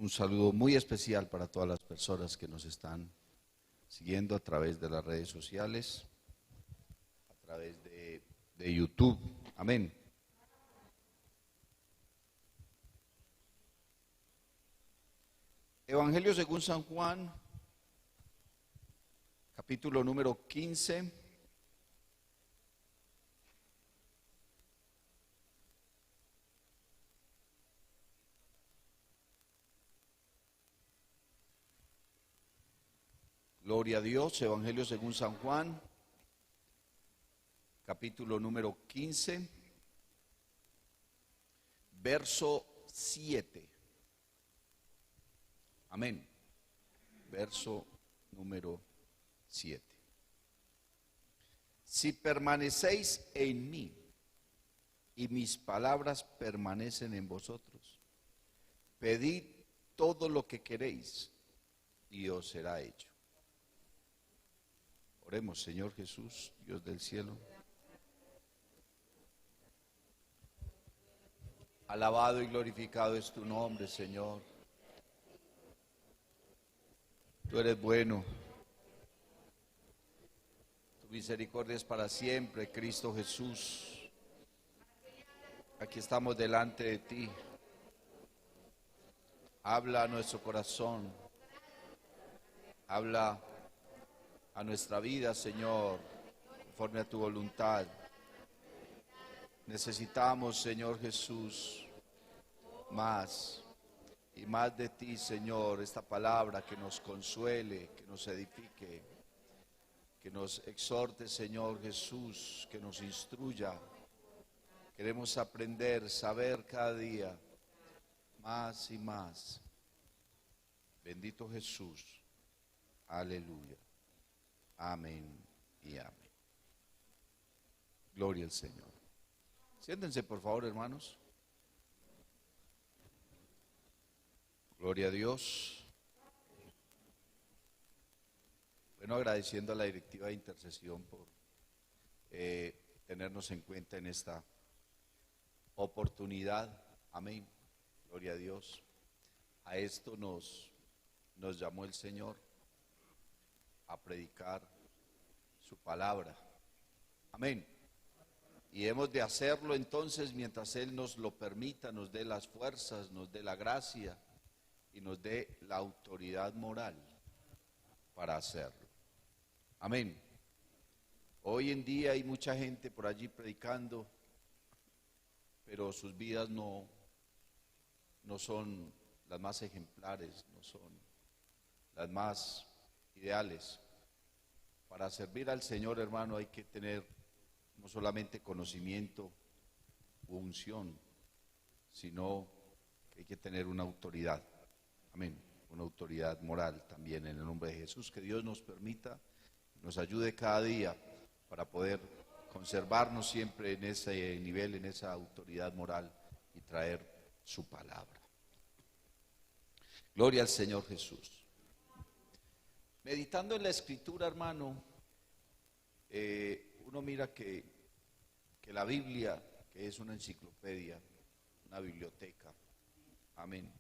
Un saludo muy especial para todas las personas que nos están siguiendo a través de las redes sociales, a través de YouTube. Amén. Evangelio según San Juan, capítulo número 15. Gloria a Dios, Evangelio según San Juan, capítulo número 15, verso 7. Amén. Verso número 7. Si permanecéis en mí y mis palabras permanecen en vosotros, pedid todo lo que queréis y os será hecho. Oremos, Señor Jesús, Dios del cielo. Alabado y glorificado es tu nombre, Señor. Tú eres bueno. Tu misericordia es para siempre, Cristo Jesús. Aquí estamos delante de ti. Habla a nuestro corazón. Habla a nuestra vida, Señor, conforme a tu voluntad. Necesitamos, Señor Jesús, más y más de ti, Señor, esta palabra que nos consuele, que nos edifique, que nos exhorte, Señor Jesús, que nos instruya. Queremos aprender, saber cada día más y más. Bendito Jesús. Aleluya. Amén y amén. Gloria al Señor. Siéntense, por favor, hermanos. Gloria a Dios. Bueno, agradeciendo a la directiva de intercesión por tenernos en cuenta en esta oportunidad. Amén. Gloria a Dios. A esto nos llamó el Señor, a predicar su palabra. Amén. Y hemos de hacerlo entonces mientras Él nos lo permita, nos dé las fuerzas, nos dé la gracia y nos dé la autoridad moral para hacerlo. Amén. Hoy en día hay mucha gente por allí predicando, pero sus vidas no son las más ejemplares, no son las más ideales. Para servir al Señor, hermano, hay que tener no solamente conocimiento u unción, sino que hay que tener una autoridad. Amén. Una autoridad moral también en el nombre de Jesús. Que Dios nos permita, nos ayude cada día para poder conservarnos siempre en ese nivel, en esa autoridad moral y traer su palabra. Gloria al Señor Jesús. Meditando en la Escritura, hermano, uno mira que la Biblia, que es una enciclopedia, una biblioteca, amén,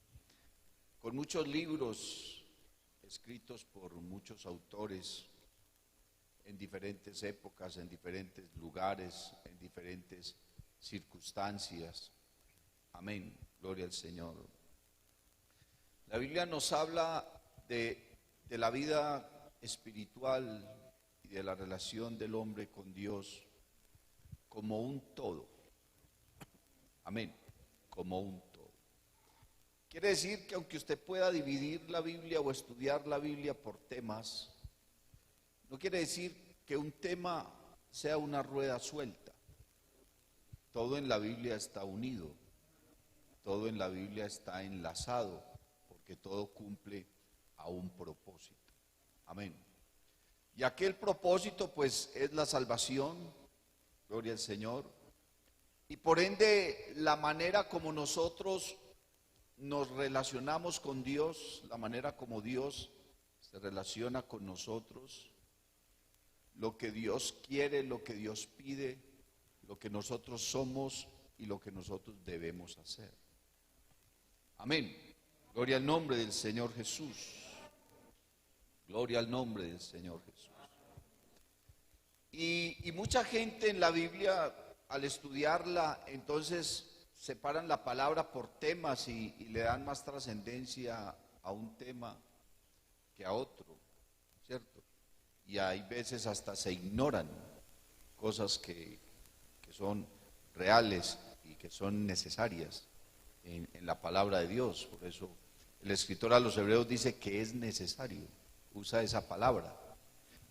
con muchos libros escritos por muchos autores en diferentes épocas, en diferentes lugares, en diferentes circunstancias, amén, gloria al Señor. La Biblia nos habla de la vida espiritual y de la relación del hombre con Dios como un todo. Amén, como un todo. Quiere decir que aunque usted pueda dividir la Biblia o estudiar la Biblia por temas, no quiere decir que un tema sea una rueda suelta. Todo en la Biblia está unido, todo en la Biblia está enlazado, porque todo cumple a un propósito. Amén. Y aquel propósito pues es la salvación, gloria al Señor, y por ende la manera como nosotros nos relacionamos con Dios, la manera como Dios se relaciona con nosotros, lo que Dios quiere, lo que Dios pide, lo que nosotros somos y lo que nosotros debemos hacer. Amén. Gloria al nombre del Señor Jesús. Gloria al nombre del Señor Jesús. Y mucha gente en la Biblia, al estudiarla, entonces separan la palabra por temas y le dan más trascendencia a un tema que a otro, ¿cierto? Y hay veces hasta se ignoran cosas que son reales y que son necesarias en la palabra de Dios. Por eso el escritor a los Hebreos dice que es necesario, usa esa palabra.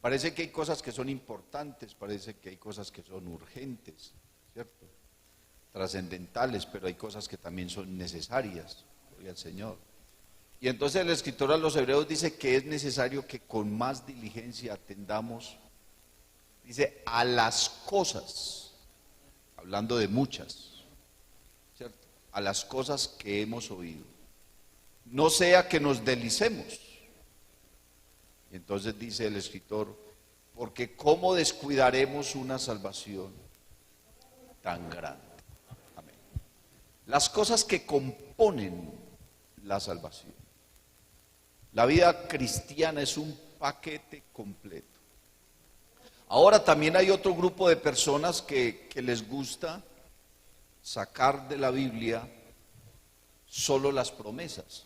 Parece que hay cosas que son importantes, parece que hay cosas que son urgentes, ¿cierto? Trascendentales, pero hay cosas que también son necesarias, gloria al Señor. Y entonces el escritor a los Hebreos dice que es necesario que con más diligencia atendamos, dice, a las cosas, hablando de muchas, ¿cierto? A las cosas que hemos oído. No sea que nos deslicemos. Y entonces dice el escritor, porque ¿cómo descuidaremos una salvación tan grande? Amén. Las cosas que componen la salvación. La vida cristiana es un paquete completo. Ahora también hay otro grupo de personas que les gusta sacar de la Biblia solo las promesas,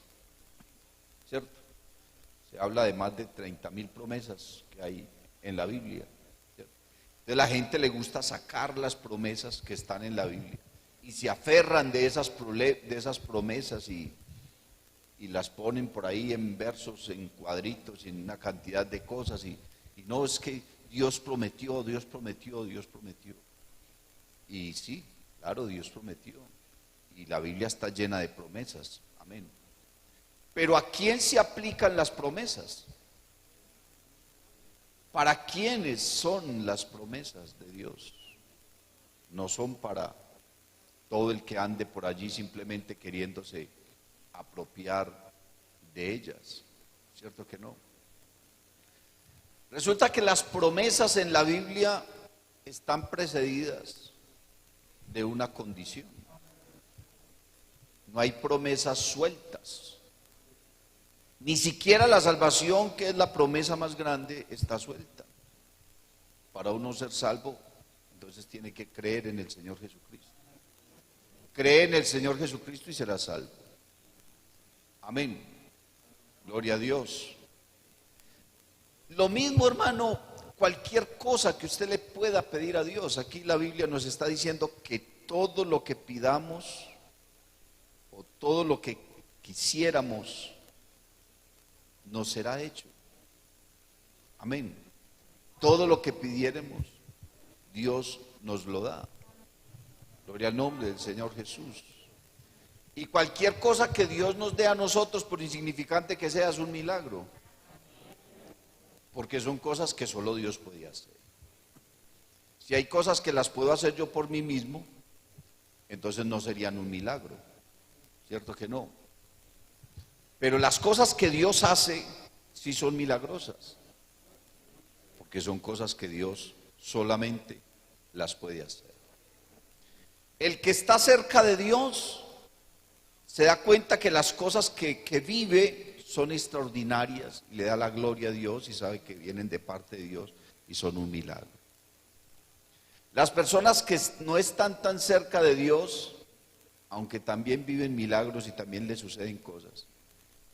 ¿cierto? Se habla de más de 30.000 promesas que hay en la Biblia, ¿cierto? Entonces la gente le gusta sacar las promesas que están en la Biblia y se aferran de esas promesas y las ponen por ahí en versos, en cuadritos, en una cantidad de cosas y no, es que Dios prometió, Dios prometió, Dios prometió. Y sí, claro, Dios prometió. Y la Biblia está llena de promesas. Amén. Pero ¿a quién se aplican las promesas? ¿Para quiénes son las promesas de Dios? No son para todo el que ande por allí simplemente queriéndose apropiar de ellas. ¿Cierto que no? Resulta que las promesas en la Biblia están precedidas de una condición. No hay promesas sueltas. Ni siquiera la salvación, que es la promesa más grande, está suelta. Para uno ser salvo, entonces tiene que creer en el Señor Jesucristo. Cree en el Señor Jesucristo y será salvo. Amén. Gloria a Dios. Lo mismo, hermano, cualquier cosa que usted le pueda pedir a Dios. Aquí la Biblia nos está diciendo que todo lo que pidamos o todo lo que quisiéramos nos será hecho. Amén. Todo lo que pidiéramos, Dios nos lo da. Gloria al nombre del Señor Jesús. Y cualquier cosa que Dios nos dé a nosotros, por insignificante que sea, es un milagro. Porque son cosas que solo Dios puede hacer. Si hay cosas que las puedo hacer yo por mí mismo, entonces no serían un milagro. ¿Cierto que no? Pero las cosas que Dios hace sí son milagrosas. Porque son cosas que Dios solamente las puede hacer. El que está cerca de Dios se da cuenta que las cosas que vive son extraordinarias, le da la gloria a Dios y sabe que vienen de parte de Dios y son un milagro. Las personas que no están tan cerca de Dios, aunque también viven milagros y también les suceden cosas,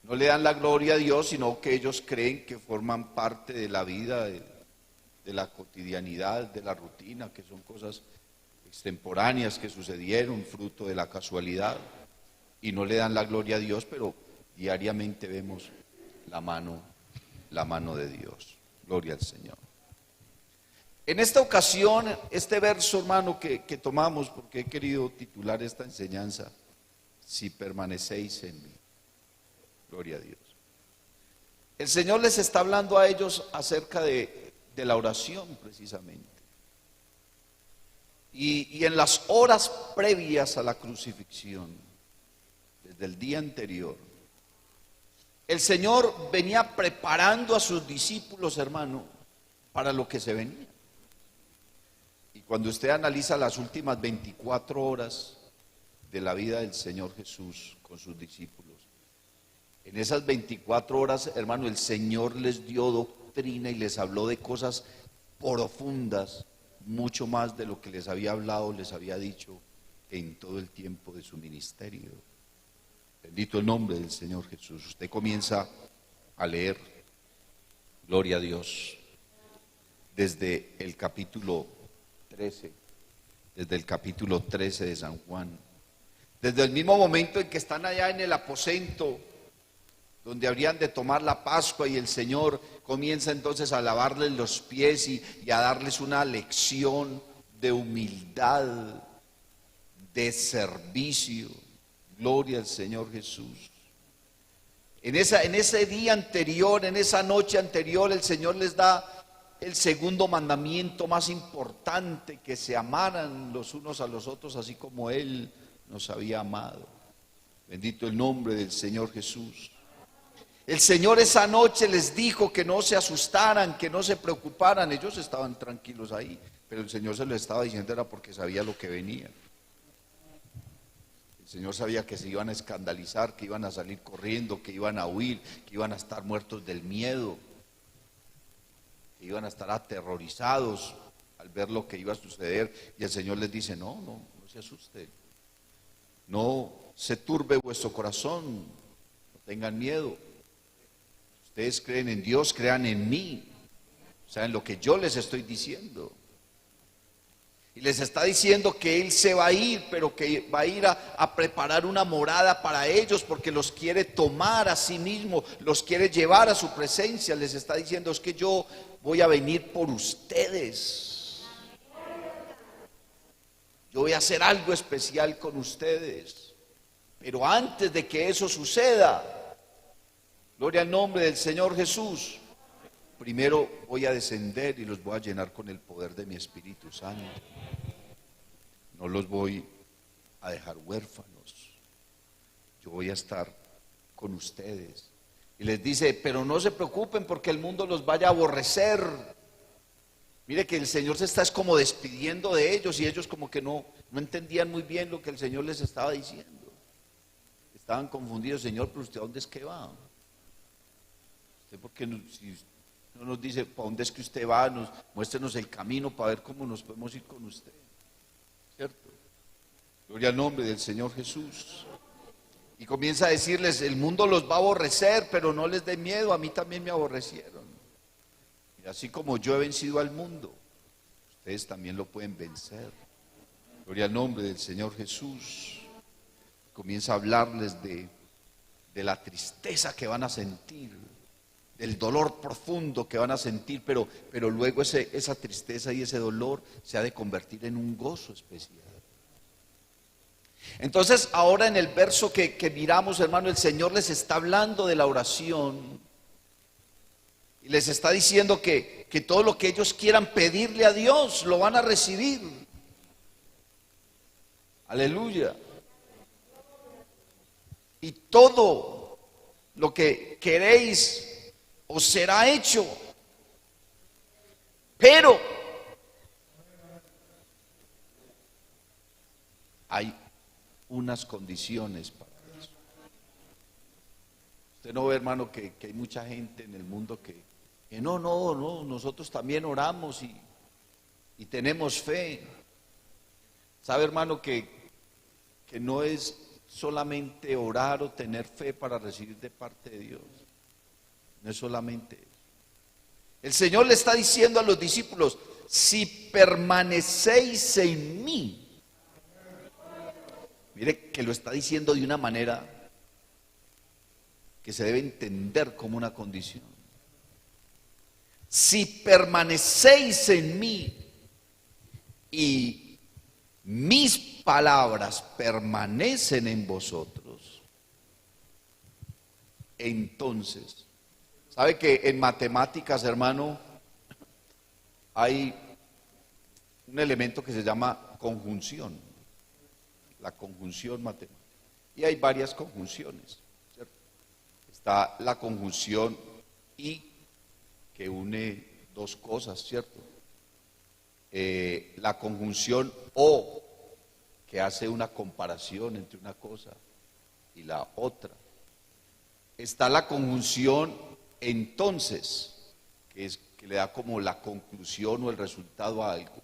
no le dan la gloria a Dios, sino que ellos creen que forman parte de la vida, de la cotidianidad, de la rutina, que son cosas extemporáneas que sucedieron, fruto de la casualidad, y no le dan la gloria a Dios, pero diariamente vemos la mano de Dios. Gloria al Señor. En esta ocasión, este verso, hermano, que tomamos, porque he querido titular esta enseñanza, si permanecéis en mí. Gloria a Dios. El Señor les está hablando a ellos acerca de la oración, precisamente. Y en las horas previas a la crucifixión, desde el día anterior, el Señor venía preparando a sus discípulos, hermano, para lo que se venía. Y cuando usted analiza las últimas 24 horas de la vida del Señor Jesús con sus discípulos, En esas 24 horas, hermano, el Señor les dio doctrina y les habló de cosas profundas, mucho más de lo que les había hablado, les había dicho en todo el tiempo de su ministerio. Bendito el nombre del Señor Jesús. Usted comienza a leer, gloria a Dios, desde el capítulo 13, desde el capítulo 13 de San Juan. Desde el mismo momento en que están allá en el aposento, donde habrían de tomar la Pascua, y el Señor comienza entonces a lavarles los pies y a darles una lección de humildad, de servicio. Gloria al Señor Jesús. En ese día anterior, en esa noche anterior, el Señor les da el segundo mandamiento más importante: que se amaran los unos a los otros así como Él nos había amado. Bendito el nombre del Señor Jesús. El Señor esa noche les dijo que no se asustaran, que no se preocuparan. Ellos estaban tranquilos ahí, pero el Señor se lo estaba diciendo era porque sabía lo que venía. El Señor sabía que se iban a escandalizar, que iban a salir corriendo, que iban a huir, que iban a estar muertos del miedo, que iban a estar aterrorizados al ver lo que iba a suceder. Y el Señor les dice: no se asusten, no se turbe vuestro corazón, no tengan miedo. Ustedes creen en Dios, crean en mí, o sea, en lo que yo les estoy diciendo. Y les está diciendo que Él se va a ir, pero que va a ir a preparar una morada para ellos, porque los quiere tomar a sí mismo, los quiere llevar a su presencia. Les está diciendo: es que yo voy a venir por ustedes. Yo voy a hacer algo especial con ustedes. Pero antes de que eso suceda, gloria al nombre del Señor Jesús, primero voy a descender y los voy a llenar con el poder de mi Espíritu Santo. No los voy a dejar huérfanos. Yo voy a estar con ustedes. Y les dice: pero no se preocupen porque el mundo los vaya a aborrecer. Mire que el Señor se está como despidiendo de ellos, y ellos como que no entendían muy bien lo que el Señor les estaba diciendo. Estaban confundidos: Señor, pero usted ¿a dónde es que va? Usted, porque si no nos dice para dónde es que usted va, muéstrenos el camino para ver cómo nos podemos ir con usted. ¿Cierto? Gloria al nombre del Señor Jesús. Y comienza a decirles: el mundo los va a aborrecer, pero no les dé miedo, a mí también me aborrecieron. Y así como yo he vencido al mundo, ustedes también lo pueden vencer. Gloria al nombre del Señor Jesús. Comienza a hablarles de la tristeza que van a sentir, del dolor profundo que van a sentir, pero luego esa tristeza y ese dolor se ha de convertir en un gozo especial. Entonces ahora en el verso que miramos, hermano, el Señor les está hablando de la oración y les está diciendo que todo lo que ellos quieran pedirle a Dios lo van a recibir. Aleluya. Y todo lo que queréis os será hecho, pero hay unas condiciones para eso. Usted no ve, hermano, que hay mucha gente en el mundo que no, nosotros también oramos y tenemos fe. Sabe, hermano, que no es solamente orar o tener fe para recibir de parte de Dios. No es solamente eso. El Señor le está diciendo a los discípulos: si permanecéis en mí. Mire que lo está diciendo de una manera que se debe entender como una condición. Si permanecéis en mí y mis palabras permanecen en vosotros, entonces, ¿sabe que en matemáticas, hermano, hay un elemento que se llama conjunción? La conjunción matemática. Y hay varias conjunciones, ¿cierto? Está la conjunción y, que une dos cosas, ¿cierto? La conjunción o, que hace una comparación entre una cosa y la otra. Está la conjunción entonces, que le da como la conclusión o el resultado a algo.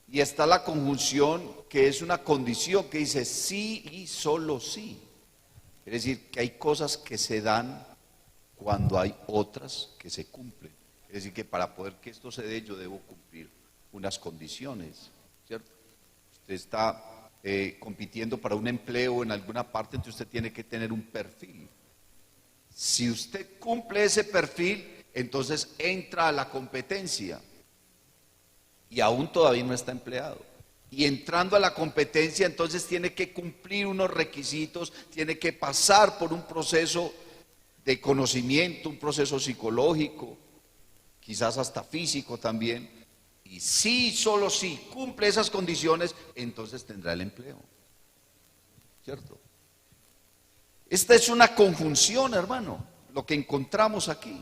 Y está la conjunción que es una condición que dice sí y solo sí. Es decir, que hay cosas que se dan cuando hay otras que se cumplen. Es decir, que para poder que esto se dé yo debo cumplir unas condiciones, ¿cierto? Usted está compitiendo para un empleo en alguna parte, entonces usted tiene que tener un perfil. Si usted cumple ese perfil, entonces entra a la competencia y aún todavía no está empleado. Y entrando a la competencia, entonces tiene que cumplir unos requisitos, tiene que pasar por un proceso de conocimiento, un proceso psicológico, quizás hasta físico también. Y si, solo si cumple esas condiciones, entonces tendrá el empleo. ¿Cierto? Esta es una conjunción, hermano, lo que encontramos aquí.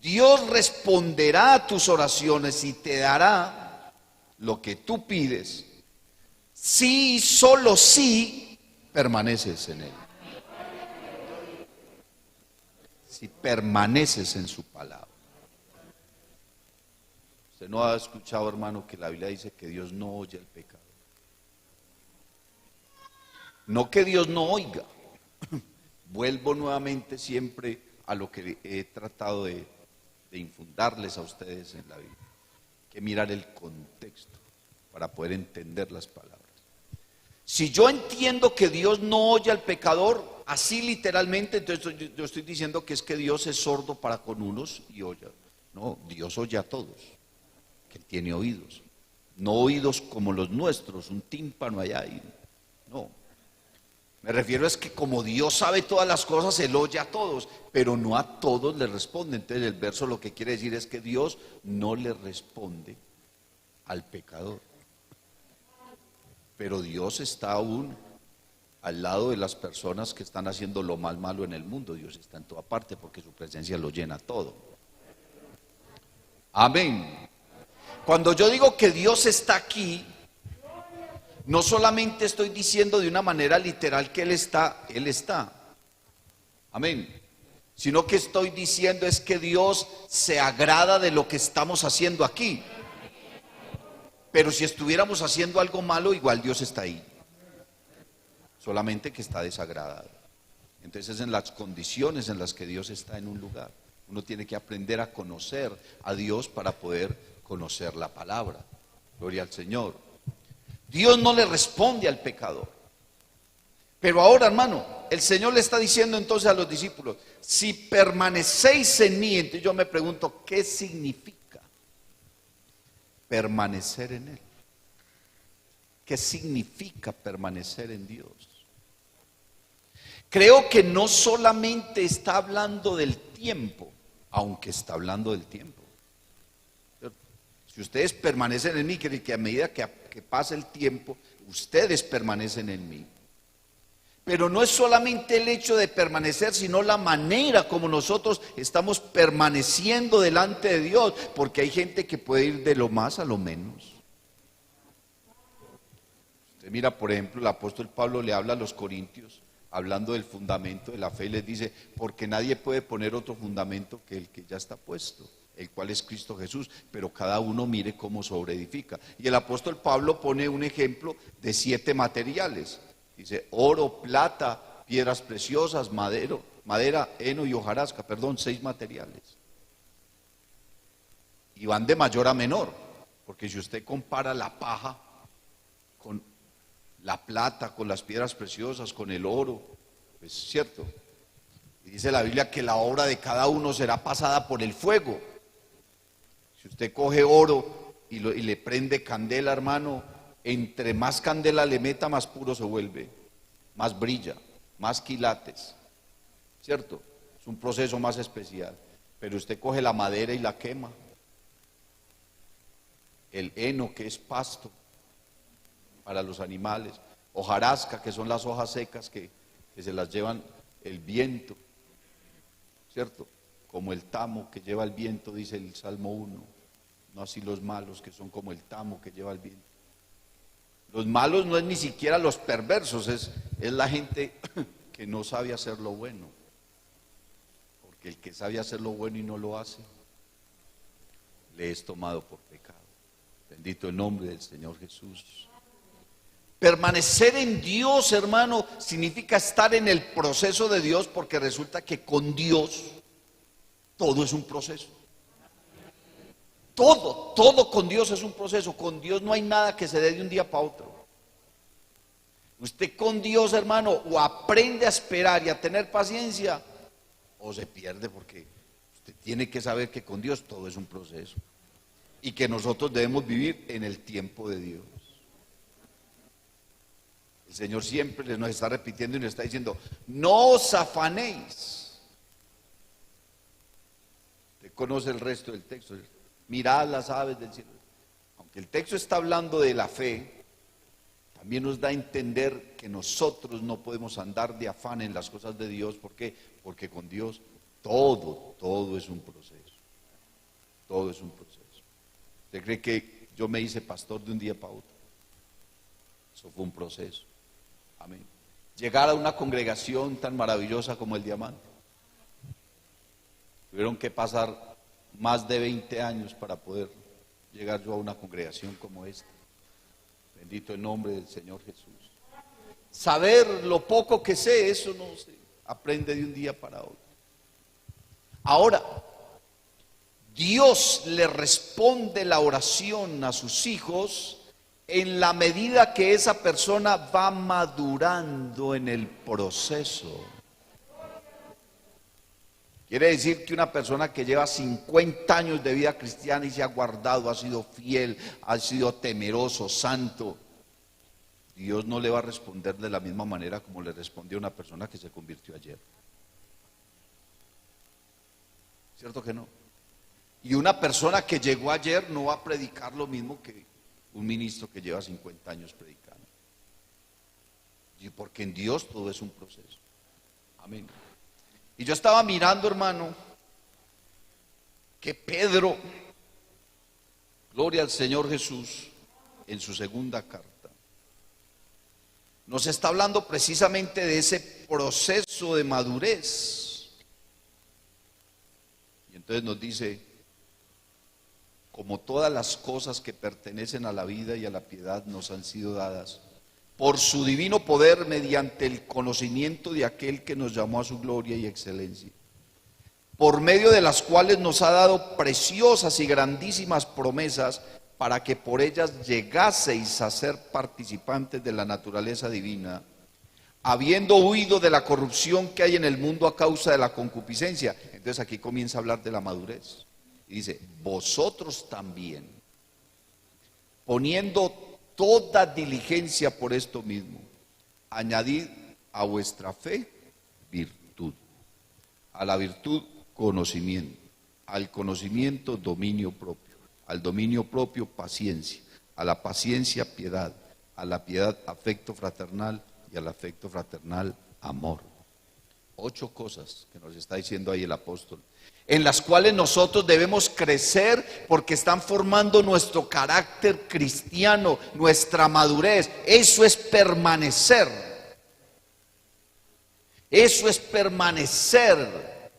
Dios responderá a tus oraciones y te dará lo que tú pides, si solo si permaneces en Él. Si permaneces en su palabra. Usted no ha escuchado, hermano, que la Biblia dice que Dios no oye el pecado. No que Dios no oiga. Vuelvo nuevamente siempre a lo que he tratado de infundarles a ustedes en la Biblia. Que mirar el contexto para poder entender las palabras. Si yo entiendo que Dios no oye al pecador, así literalmente, entonces yo estoy diciendo que es que Dios es sordo para con unos y oye. No, Dios oye a todos, que Él tiene oídos. No oídos como los nuestros, un tímpano allá. No, me refiero es que como Dios sabe todas las cosas, Él oye a todos, pero no a todos le responde. Entonces el verso lo que quiere decir es que Dios no le responde al pecador. Pero Dios está aún al lado de las personas que están haciendo lo más malo en el mundo. Dios está en toda parte porque su presencia lo llena todo. Amén. Cuando yo digo que Dios está aquí, no solamente estoy diciendo de una manera literal que Él está. Amén. Sino que estoy diciendo es que Dios se agrada de lo que estamos haciendo aquí. Pero si estuviéramos haciendo algo malo, igual Dios está ahí. Solamente que está desagradado. Entonces, en las condiciones en las que Dios está en un lugar, uno tiene que aprender a conocer a Dios para poder conocer la palabra. Gloria al Señor. Dios no le responde al pecador. Pero ahora, hermano, el Señor le está diciendo entonces a los discípulos, si permanecéis en mí, entonces yo me pregunto, ¿qué significa permanecer en Él? ¿Qué significa permanecer en Dios? Creo que no solamente está hablando del tiempo, aunque está hablando del tiempo. Si ustedes permanecen en mí, quiere que a medida que pase el tiempo, ustedes permanecen en mí. Pero no es solamente el hecho de permanecer, sino la manera como nosotros estamos permaneciendo delante de Dios, porque hay gente que puede ir de lo más a lo menos. Usted mira, por ejemplo, el apóstol Pablo le habla a los corintios, hablando del fundamento de la fe, y les dice, porque nadie puede poner otro fundamento que el que ya está puesto, el cual es Cristo Jesús, pero cada uno mire cómo sobreedifica. Y el apóstol Pablo pone un ejemplo de 7 materiales. Dice, oro, plata, piedras preciosas, madera, heno y hojarasca, 6 materiales. Y van de mayor a menor, porque si usted compara la paja con la plata, con las piedras preciosas, con el oro, es cierto. Y dice la Biblia que la obra de cada uno será pasada por el fuego. Si usted coge oro y le prende candela, hermano, entre más candela le meta, más puro se vuelve, más brilla, más quilates, ¿cierto? Es un proceso más especial. Pero usted coge la madera y la quema. El heno, que es pasto para los animales, hojarasca, que son las hojas secas que se las llevan el viento, ¿cierto? Como el tamo que lleva el viento, dice el Salmo 1, no así los malos que son como el tamo que lleva el viento. Los malos no es ni siquiera los perversos, es la gente que no sabe hacer lo bueno, porque el que sabe hacer lo bueno y no lo hace, le es tomado por pecado. Bendito el nombre del Señor Jesús. Permanecer en Dios, hermano, significa estar en el proceso de Dios, porque resulta que con Dios todo es un proceso. Todo con Dios es un proceso. Con Dios no hay nada que se dé de un día para otro. Usted con Dios, hermano, o aprende a esperar y a tener paciencia, o se pierde, porque usted tiene que saber que con Dios todo es un proceso y que nosotros debemos vivir en el tiempo de Dios. El Señor siempre nos está repitiendo y nos está diciendo: no os afanéis. Usted conoce el resto del texto. Mirad las aves del cielo. Aunque el texto está hablando de la fe, también nos da a entender que nosotros no podemos andar de afán en las cosas de Dios. ¿Por qué? Porque con Dios todo es un proceso. Todo es un proceso. ¿Usted cree que yo me hice pastor de un día para otro? Eso fue un proceso. Amén. Llegar a una congregación tan maravillosa como el Diamante, tuvieron que pasar más de 20 años para poder llegar yo a una congregación como esta. Bendito el nombre del Señor Jesús. Saber lo poco que sé, eso no se aprende de un día para otro. Ahora, Dios le responde la oración a sus hijos en la medida que esa persona va madurando en el proceso. Quiere decir que una persona que lleva 50 años de vida cristiana y se ha guardado, ha sido fiel, ha sido temeroso, santo, Dios no le va a responder de la misma manera como le respondió a una persona que se convirtió ayer. ¿Cierto que no? Y una persona que llegó ayer no va a predicar lo mismo que un ministro que lleva 50 años predicando. Y porque en Dios todo es un proceso. Amén. Y yo estaba mirando, hermano, que Pedro, gloria al Señor Jesús, en su segunda carta, nos está hablando precisamente de ese proceso de madurez. Y entonces nos dice: como todas las cosas que pertenecen a la vida y a la piedad nos han sido dadas por su divino poder, mediante el conocimiento de aquel que nos llamó a su gloria y excelencia, por medio de las cuales nos ha dado preciosas y grandísimas promesas, para que por ellas llegaseis a ser participantes de la naturaleza divina, habiendo huido de la corrupción que hay en el mundo a causa de la concupiscencia. Entonces aquí comienza a hablar de la madurez. Y dice: vosotros también, poniendo toda diligencia por esto mismo, añadid a vuestra fe virtud, a la virtud conocimiento, al conocimiento dominio propio, al dominio propio paciencia, a la paciencia piedad, a la piedad afecto fraternal y al afecto fraternal amor. 8 cosas que nos está diciendo ahí el apóstol, en las cuales nosotros debemos crecer, porque están formando nuestro carácter cristiano, nuestra madurez. Eso es permanecer. Eso es permanecer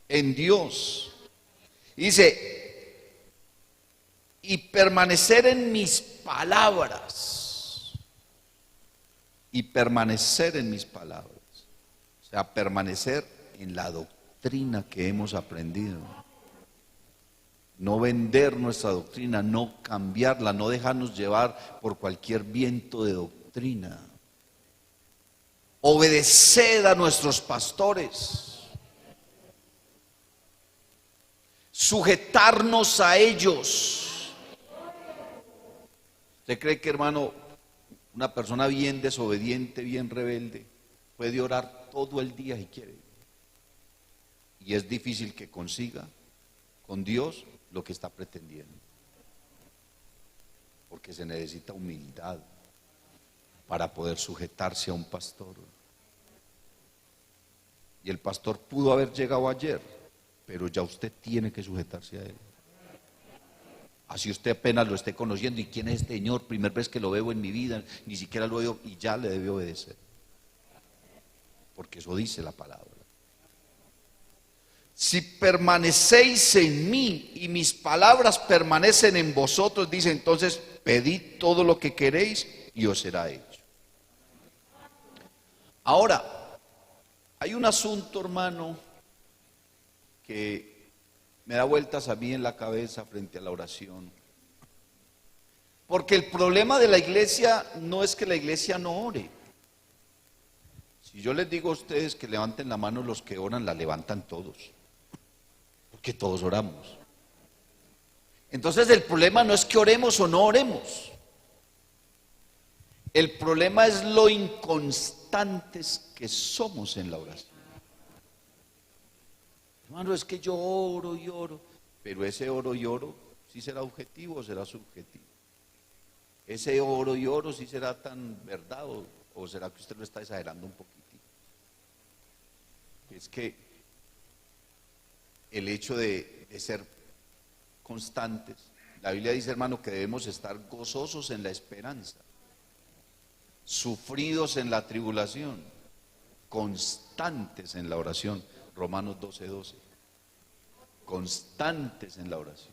en Dios. Dice: y permanecer en mis palabras. Y permanecer en mis palabras. O sea, permanecer en la doctrina que hemos aprendido. No vender nuestra doctrina, no cambiarla, no dejarnos llevar por cualquier viento de doctrina. Obedecer a nuestros pastores. Sujetarnos a ellos. ¿Usted cree que, hermano, una persona bien desobediente, bien rebelde, puede orar todo el día si quiere? Y es difícil que consiga con Dios lo que está pretendiendo, porque se necesita humildad para poder sujetarse a un pastor. Y el pastor pudo haber llegado ayer, pero ya usted tiene que sujetarse a él. Así usted apenas lo esté conociendo: ¿y quién es este señor? Primera vez que lo veo en mi vida, ni siquiera lo veo, y ya le debe obedecer. porque eso dice la palabra. Si permanecéis en mí y mis palabras permanecen en vosotros, dice entonces, pedid todo lo que queréis y os será hecho. Ahora, hay un asunto, hermano, que me da vueltas a mí en la cabeza frente a la oración. Porque el problema de la iglesia no es que la iglesia no ore. Si yo les digo a ustedes que levanten la mano los que oran, la levantan todos. Porque todos oramos. Entonces el problema no es que oremos o no oremos. El problema es lo inconstantes que somos en la oración. Hermano, es que yo oro y oro, pero ese oro y oro, ¿sí será objetivo o será subjetivo? Ese oro y oro, ¿sí será tan verdad o será que usted lo está exagerando un poquitito? Es que el hecho de ser constantes, la Biblia dice, hermano, que debemos estar gozosos en la esperanza, sufridos en la tribulación, constantes en la oración. Romanos 12:12. Constantes en la oración.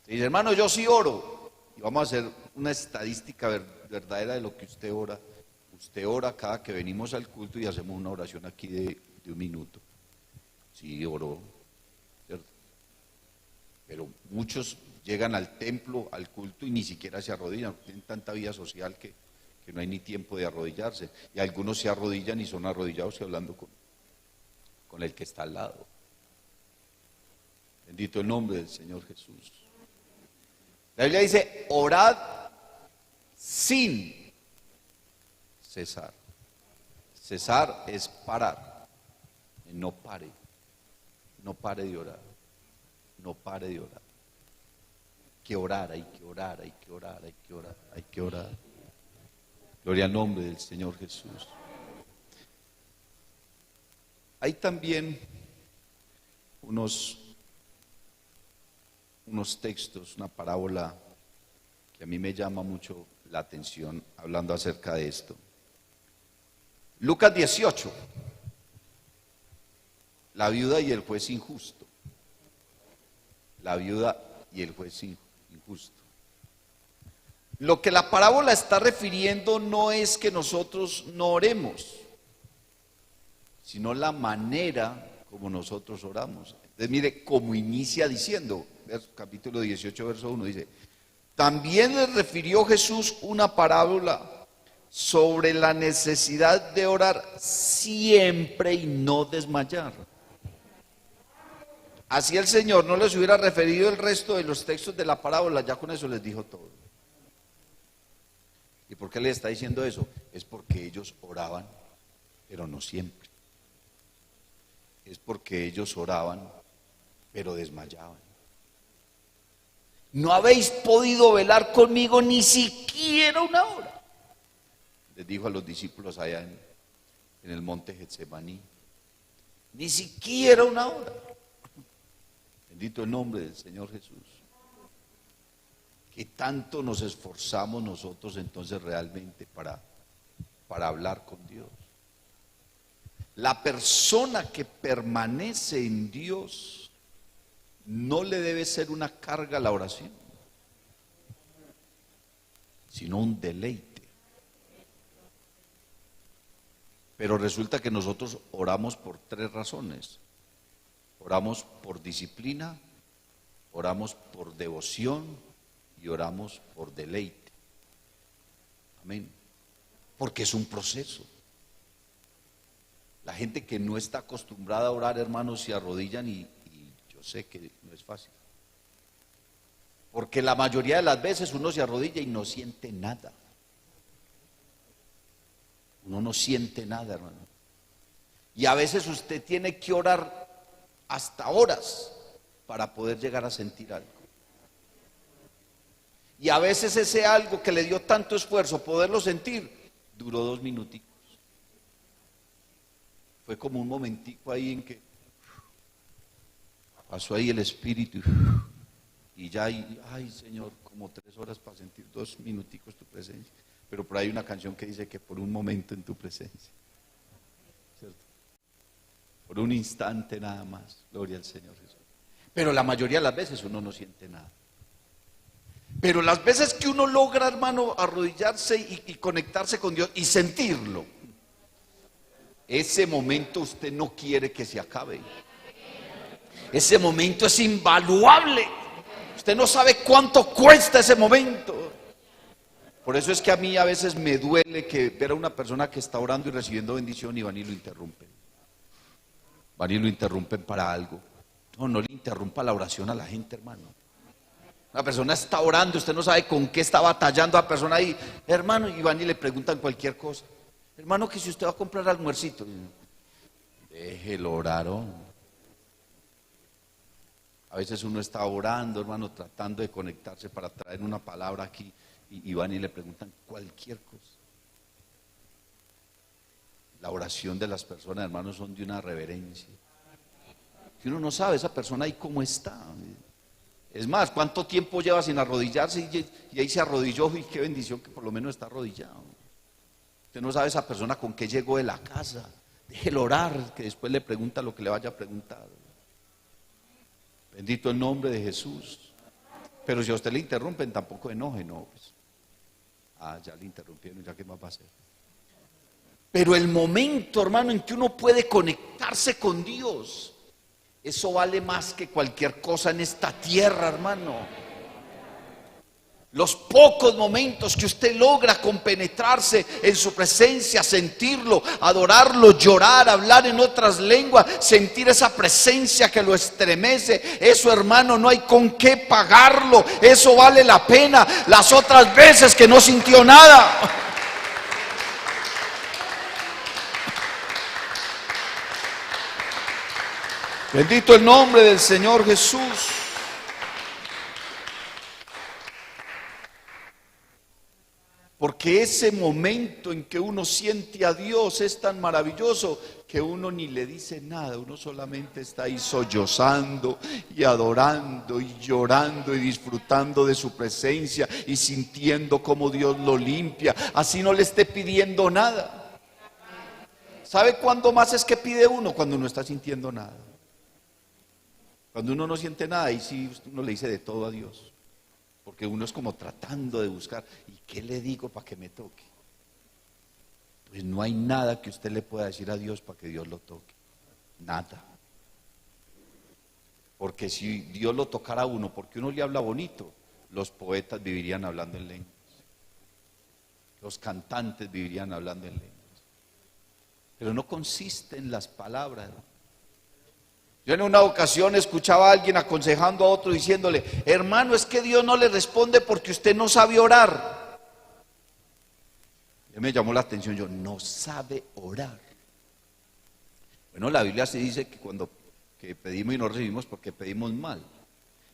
Dice, hermano, yo sí oro. Y vamos a hacer una estadística verdadera de lo que usted ora. Usted ora cada que venimos al culto y hacemos una oración aquí de 1 minuto. Sí, oró, ¿cierto? Pero muchos llegan al templo, al culto y ni siquiera se arrodillan. Tienen tanta vida social que no hay ni tiempo de arrodillarse. Y algunos se arrodillan y son arrodillados y hablando con el que está al lado. Bendito el nombre del Señor Jesús. La Biblia dice, orad sin cesar. Cesar es parar. No pare. No pare de orar. No pare de orar. Hay que orar, hay que orar, hay que orar, hay que orar, hay que orar. Gloria al nombre del Señor Jesús. Hay también unos textos, una parábola que a mí me llama mucho la atención hablando acerca de esto. Lucas 18, la viuda y el juez injusto. La viuda y el juez injusto. Lo que la parábola está refiriendo no es que nosotros no oremos, sino la manera como nosotros oramos. Entonces mire cómo inicia diciendo, capítulo 18, verso 1, dice, también le refirió Jesús una parábola sobre la necesidad de orar siempre y no desmayar. Así el Señor no les hubiera referido el resto de los textos de la parábola, ya con eso les dijo todo. ¿Y por qué le está diciendo eso? Es porque ellos oraban, pero no siempre. Es porque ellos oraban, pero desmayaban. No habéis podido velar conmigo ni siquiera una hora, les dijo a los discípulos allá en el monte Getsemaní. Ni siquiera una hora. Bendito el nombre del Señor Jesús. ¿Qué tanto nos esforzamos nosotros entonces realmente para hablar con Dios? La persona que permanece en Dios no le debe ser una carga a la oración, sino un deleite. Pero resulta que nosotros oramos por 3 razones. Oramos por disciplina, oramos por devoción y oramos por deleite. Amén. Porque es un proceso. La gente que no está acostumbrada a orar, hermanos, se arrodillan y yo sé que no es fácil. Porque la mayoría de las veces uno se arrodilla y no siente nada. Uno no siente nada, hermano. Y a veces usted tiene que orar hasta horas para poder llegar a sentir algo. Y a veces ese algo que le dio tanto esfuerzo poderlo sentir, duró 2 minuticos. Fue como un momentico ahí en que pasó ahí el espíritu y ya, ay Señor, como 3 horas para sentir 2 minuticos tu presencia. Pero por ahí hay una canción que dice que por un momento en tu presencia. por un instante nada más, gloria al Señor Jesús. Pero la mayoría de las veces uno no siente nada. Pero las veces que uno logra, hermano, arrodillarse y conectarse con Dios y sentirlo, ese momento usted no quiere que se acabe. Ese momento es invaluable. Usted no sabe cuánto cuesta ese momento. Por eso es que a mí a veces me duele que ver a una persona que está orando y recibiendo bendición y van y lo interrumpen. Van y lo interrumpen para algo. No, no le interrumpa la oración a la gente, hermano. La persona está orando, usted no sabe con qué está batallando la persona ahí. Hermano, y van y le preguntan cualquier cosa. Hermano, que si usted va a comprar almuercito. Déjelo orar. A veces uno está orando, hermano, tratando de conectarse para traer una palabra aquí. Y van y le preguntan cualquier cosa. La oración de las personas, hermanos, son de una reverencia. Que uno no sabe esa persona ahí cómo está. Es más, ¿cuánto tiempo lleva sin arrodillarse? Y ahí se arrodilló, y qué bendición que por lo menos está arrodillado. Usted no sabe esa persona con qué llegó de la casa. Déjelo orar, que después le pregunta lo que le vaya a preguntar. Bendito el nombre de Jesús. Pero si a usted le interrumpen, tampoco enoje, no. Pues, ya le interrumpieron, ya qué más va a hacer. Pero el momento, hermano, en que uno puede conectarse con Dios, eso vale más que cualquier cosa en esta tierra, hermano. Los pocos momentos que usted logra compenetrarse en su presencia, sentirlo, adorarlo, llorar, hablar en otras lenguas, sentir esa presencia que lo estremece, eso, hermano, no hay con qué pagarlo, eso vale la pena. Las otras veces que no sintió nada. Bendito el nombre del Señor Jesús. Porque ese momento en que uno siente a Dios es tan maravilloso que uno ni le dice nada, uno solamente está ahí sollozando y adorando y llorando y disfrutando de su presencia y sintiendo cómo Dios lo limpia, así no le esté pidiendo nada. ¿Sabe cuándo más es que pide uno? Cuando no está sintiendo nada. Cuando uno no siente nada, ahí sí uno le dice de todo a Dios. Porque uno es como tratando de buscar, ¿y qué le digo para que me toque? Pues no hay nada que usted le pueda decir a Dios para que Dios lo toque. Nada. Porque si Dios lo tocara a uno, porque uno le habla bonito, los poetas vivirían hablando en lenguas. Los cantantes vivirían hablando en lenguas. Pero no consiste en las palabras. Yo en una ocasión escuchaba a alguien aconsejando a otro diciéndole: hermano, es que Dios no le responde porque usted no sabe orar. Y me llamó la atención, yo, no sabe orar. Bueno, la Biblia se dice que cuando pedimos y no recibimos porque pedimos mal.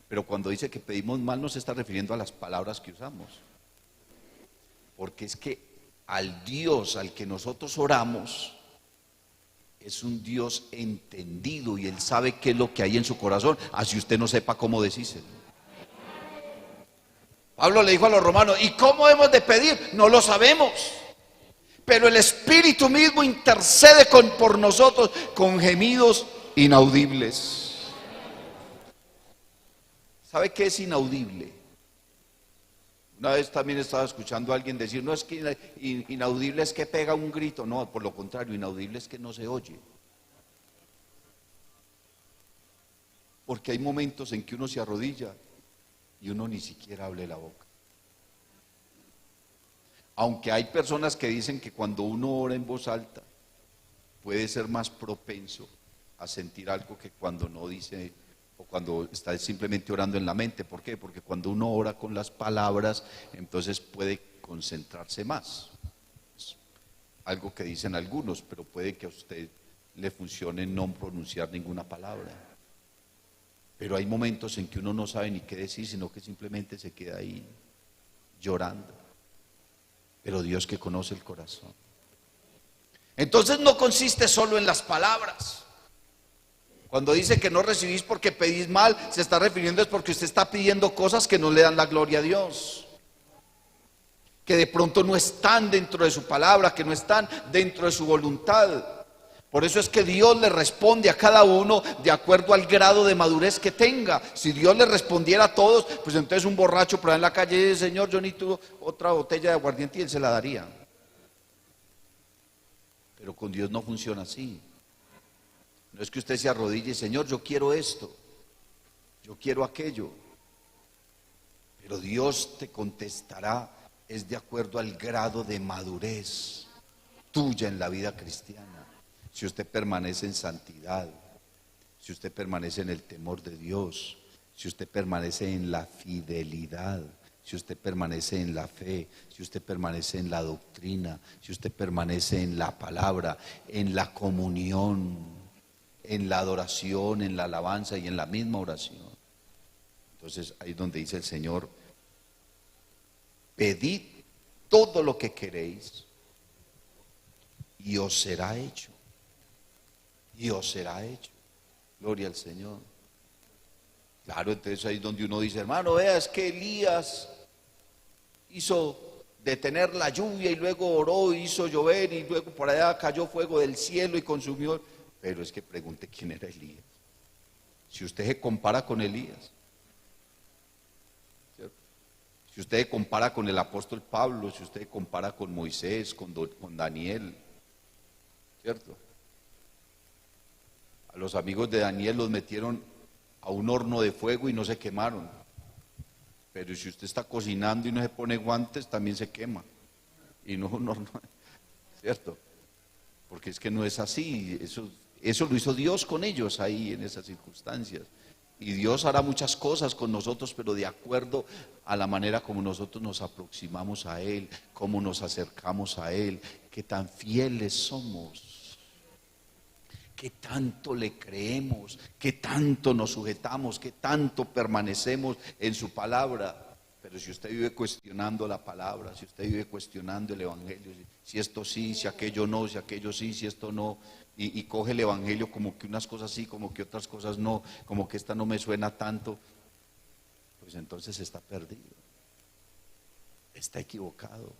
Pero cuando dice que pedimos mal no se está refiriendo a las palabras que usamos. Porque es que al Dios al que nosotros oramos es un Dios entendido y Él sabe qué es lo que hay en su corazón, así usted no sepa cómo decírselo. Pablo le dijo a los romanos: ¿y cómo hemos de pedir? No lo sabemos, pero el Espíritu mismo intercede por nosotros con gemidos inaudibles. ¿Sabe qué es inaudible? Una vez también estaba escuchando a alguien decir: no es que inaudible es que pega un grito. No, por lo contrario, inaudible es que no se oye. Porque hay momentos en que uno se arrodilla y uno ni siquiera abre la boca. Aunque hay personas que dicen que cuando uno ora en voz alta puede ser más propenso a sentir algo que cuando no dice, o cuando está simplemente orando en la mente. ¿Por qué? Porque cuando uno ora con las palabras, entonces puede concentrarse más. Es algo que dicen algunos, pero puede que a usted le funcione no pronunciar ninguna palabra. Pero hay momentos en que uno no sabe ni qué decir, sino que simplemente se queda ahí llorando. Pero Dios que conoce el corazón. Entonces no consiste solo en las palabras. Cuando dice que no recibís porque pedís mal, se está refiriendo es porque usted está pidiendo cosas que no le dan la gloria a Dios, que de pronto no están dentro de su palabra, que no están dentro de su voluntad. Por eso es que Dios le responde a cada uno de acuerdo al grado de madurez que tenga. Si Dios le respondiera a todos, pues entonces un borracho por ahí en la calle dice: Señor, yo necesito otra botella de aguardiente, y Él se la daría. Pero con Dios no funciona así. No es que usted se arrodille y: Señor, yo quiero esto, yo quiero aquello. Pero Dios te contestará es de acuerdo al grado de madurez tuya en la vida cristiana. Si usted permanece en santidad, si usted permanece en el temor de Dios, si usted permanece en la fidelidad, si usted permanece en la fe, si usted permanece en la doctrina, si usted permanece en la palabra, en la comunión, en la adoración, en la alabanza y en la misma oración. Entonces ahí es donde dice el Señor: pedid todo lo que queréis y os será hecho. Y os será hecho. Gloria al Señor. Claro, entonces ahí es donde uno dice: hermano, vea, es que Elías hizo detener la lluvia y luego oró y hizo llover y luego por allá cayó fuego del cielo y consumió. Pero es que pregunte quién era Elías. Si usted se compara con Elías, ¿cierto? Si usted se compara con el apóstol Pablo, si usted se compara con Moisés, con Daniel, ¿cierto? A los amigos de Daniel los metieron a un horno de fuego y no se quemaron. Pero si usted está cocinando y no se pone guantes, también se quema. Y no un horno, ¿cierto? Porque es que no es así. Eso lo hizo Dios con ellos ahí en esas circunstancias. Y Dios hará muchas cosas con nosotros, pero de acuerdo a la manera como nosotros nos aproximamos a Él, cómo nos acercamos a Él, qué tan fieles somos. ¿Qué tanto le creemos? ¿Qué tanto nos sujetamos? ¿Qué tanto permanecemos en su palabra? Pero si usted vive cuestionando la palabra, si usted vive cuestionando el evangelio, si esto sí, si aquello no, si aquello sí, si esto no, y coge el evangelio como que unas cosas sí, como que otras cosas no, como que esta no me suena tanto, pues entonces está perdido, está equivocado.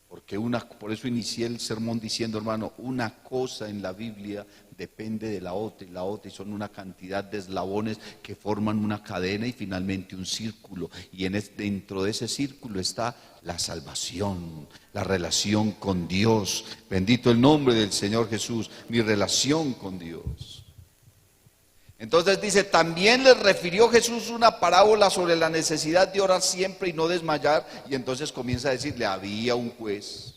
Porque por eso inicié el sermón diciendo: hermano, una cosa en la Biblia depende de la otra, y son una cantidad de eslabones que forman una cadena y finalmente un círculo. Y dentro de ese círculo está la salvación, la relación con Dios. Bendito el nombre del Señor Jesús, mi relación con Dios. Entonces dice: también les refirió Jesús una parábola sobre la necesidad de orar siempre y no desmayar. Y entonces comienza a decirle: había un juez.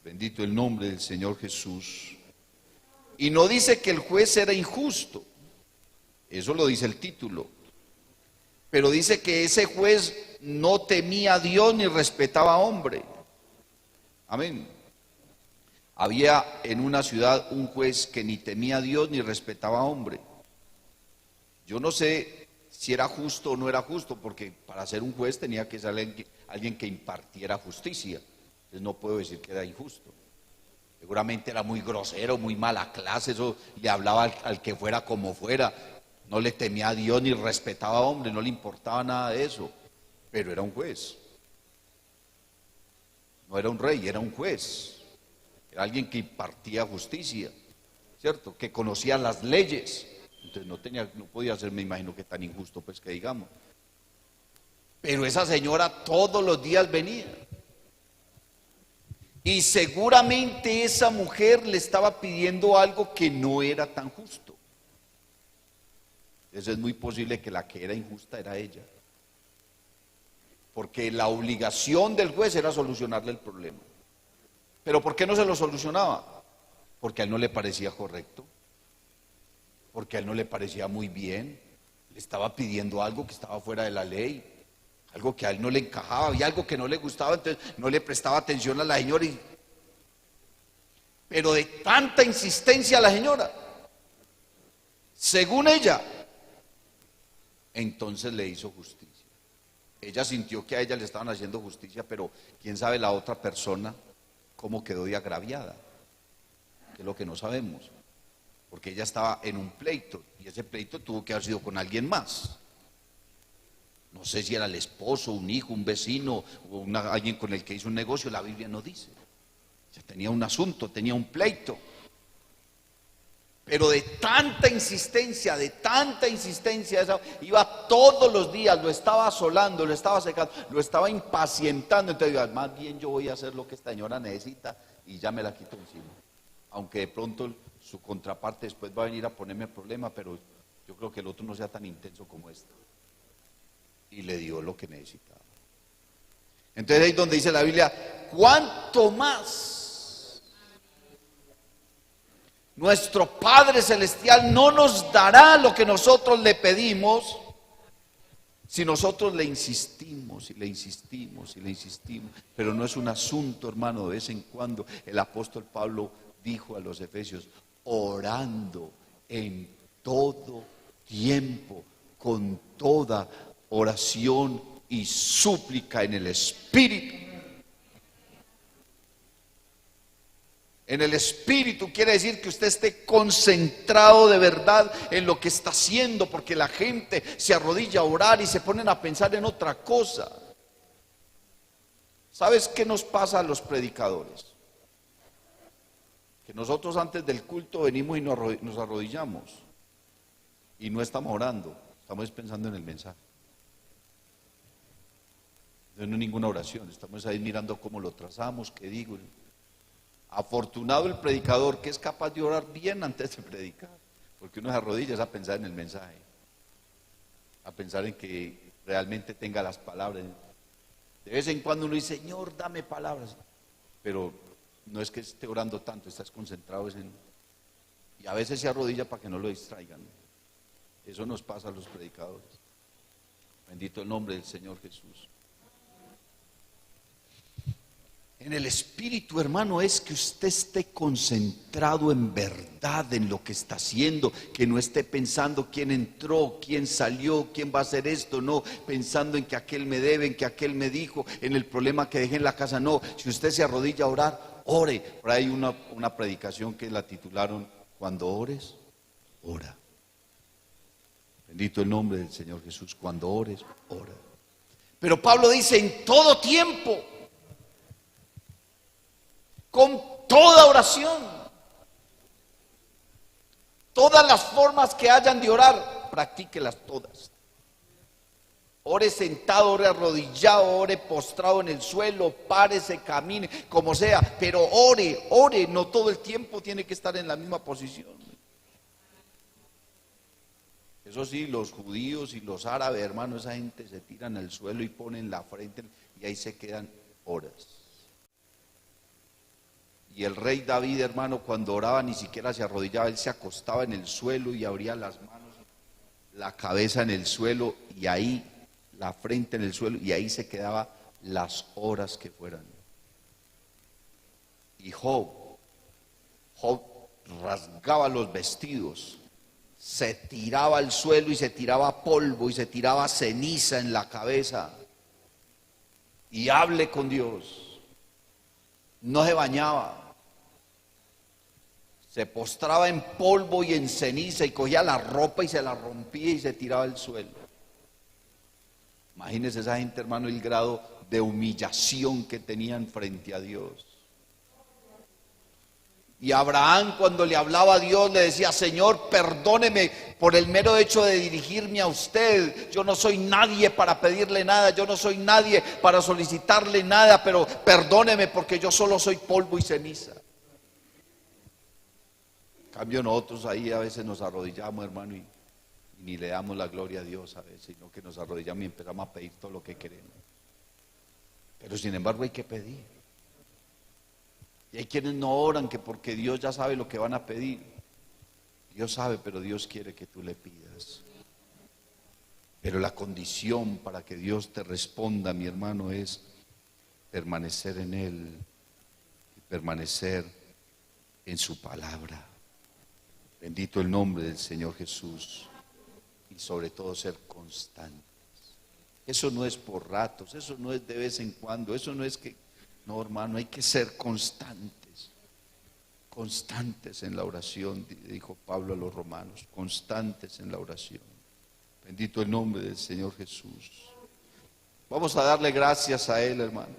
Bendito el nombre del Señor Jesús. Y no dice que el juez era injusto. Eso lo dice el título. Pero dice que ese juez no temía a Dios ni respetaba a hombre. Amén. Había en una ciudad un juez que ni temía a Dios ni respetaba a hombre. Yo no sé si era justo o no era justo, porque para ser un juez tenía que ser alguien que impartiera justicia. Entonces no puedo decir que era injusto. Seguramente era muy grosero, muy mala clase, eso le hablaba al que fuera como fuera. No le temía a Dios ni respetaba a hombre, no le importaba nada de eso. Pero era un juez. No era un rey, era un juez. Era alguien que impartía justicia, ¿cierto? Que conocía las leyes. Entonces no podía ser, me imagino, que tan injusto, pues, que digamos. Pero esa señora todos los días venía. Y seguramente esa mujer le estaba pidiendo algo que no era tan justo. Entonces es muy posible que la que era injusta era ella. Porque la obligación del juez era solucionarle el problema. ¿Pero por qué no se lo solucionaba? Porque a él no le parecía correcto, porque a él no le parecía muy bien, le estaba pidiendo algo que estaba fuera de la ley, algo que a él no le encajaba, había algo que no le gustaba, entonces no le prestaba atención a la señora. Pero de tanta insistencia a la señora, según ella, entonces le hizo justicia. Ella sintió que a ella le estaban haciendo justicia, pero quién sabe la otra persona cómo quedó de agraviada, que es lo que no sabemos, porque ella estaba en un pleito, y ese pleito tuvo que haber sido con alguien más. No sé si era el esposo, un hijo, un vecino, o alguien con el que hizo un negocio, la Biblia no dice. Ya tenía un asunto, tenía un pleito. Pero de tanta insistencia, iba todos los días, lo estaba asolando, lo estaba secando, lo estaba impacientando. Entonces digo, más bien yo voy a hacer lo que esta señora necesita y ya me la quito encima. Aunque de pronto su contraparte después va a venir a ponerme problema, pero yo creo que el otro no sea tan intenso como este. Y le dio lo que necesitaba. Entonces ahí es donde dice la Biblia, ¿cuánto más nuestro Padre Celestial no nos dará lo que nosotros le pedimos si nosotros le insistimos y le insistimos y le insistimos? Pero no es un asunto, hermano, de vez en cuando. El apóstol Pablo dijo a los efesios, orando en todo tiempo, con toda oración y súplica en el Espíritu. En el Espíritu quiere decir que usted esté concentrado de verdad en lo que está haciendo, porque la gente se arrodilla a orar y se ponen a pensar en otra cosa. ¿Sabes qué nos pasa a los predicadores? Que nosotros antes del culto venimos y nos arrodillamos y no estamos orando, estamos pensando en el mensaje. No es ninguna oración, estamos ahí mirando cómo lo trazamos, qué digo. Afortunado el predicador que es capaz de orar bien antes de predicar, porque uno se arrodilla a pensar en el mensaje, a pensar en que realmente tenga las palabras. De vez en cuando uno dice, Señor, dame palabras, pero no es que esté orando tanto, estás concentrado y a veces se arrodilla para que no lo distraigan. Eso nos pasa a los predicadores. Bendito el nombre del Señor Jesús. En el Espíritu, hermano, es que usted esté concentrado en verdad en lo que está haciendo, que no esté pensando quién entró, quién salió, quién va a hacer esto, no, pensando en que aquel me debe, en que aquel me dijo, en el problema que dejé en la casa, no. Si usted se arrodilla a orar, ore. Por ahí hay una predicación que la titularon, cuando ores, ora. Bendito el nombre del Señor Jesús, cuando ores, ora. Pero Pablo dice, en todo tiempo, con toda oración, todas las formas que hayan de orar, practíquelas todas. Ore sentado, ore arrodillado, ore postrado en el suelo, párese, camine, como sea, pero ore, no todo el tiempo tiene que estar en la misma posición. Eso sí, los judíos y los árabes, hermano, esa gente se tiran al suelo y ponen la frente y ahí se quedan horas. Y el rey David, hermano, cuando oraba ni siquiera se arrodillaba, él se acostaba en el suelo y abría las manos, la cabeza en el suelo y ahí, la frente en el suelo, y ahí se quedaba las horas que fueran. Y Job rasgaba los vestidos, se tiraba al suelo y se tiraba polvo y se tiraba ceniza en la cabeza y hable con Dios. No se bañaba. Se postraba en polvo y en ceniza y cogía la ropa y se la rompía y se tiraba al suelo. Imagínense esa gente, hermano, el grado de humillación que tenían frente a Dios. Y Abraham, cuando le hablaba a Dios, le decía, Señor, perdóneme por el mero hecho de dirigirme a usted. Yo no soy nadie para pedirle nada, yo no soy nadie para solicitarle nada, pero perdóneme porque yo solo soy polvo y ceniza. En cambio nosotros ahí a veces nos arrodillamos, hermano, y ni le damos la gloria a Dios a veces, sino que nos arrodillamos y empezamos a pedir todo lo que queremos. Pero sin embargo hay que pedir. Y hay quienes no oran que porque Dios ya sabe lo que van a pedir. Dios sabe, pero Dios quiere que tú le pidas. Pero la condición para que Dios te responda, mi hermano, es permanecer en Él y permanecer en su palabra. Bendito el nombre del Señor Jesús. Y sobre todo ser constantes. Eso no es por ratos, eso no es de vez en cuando, eso no es que, no, hermano, hay que ser constantes. Constantes en la oración, dijo Pablo a los romanos, constantes en la oración. Bendito el nombre del Señor Jesús. Vamos a darle gracias a Él, hermano.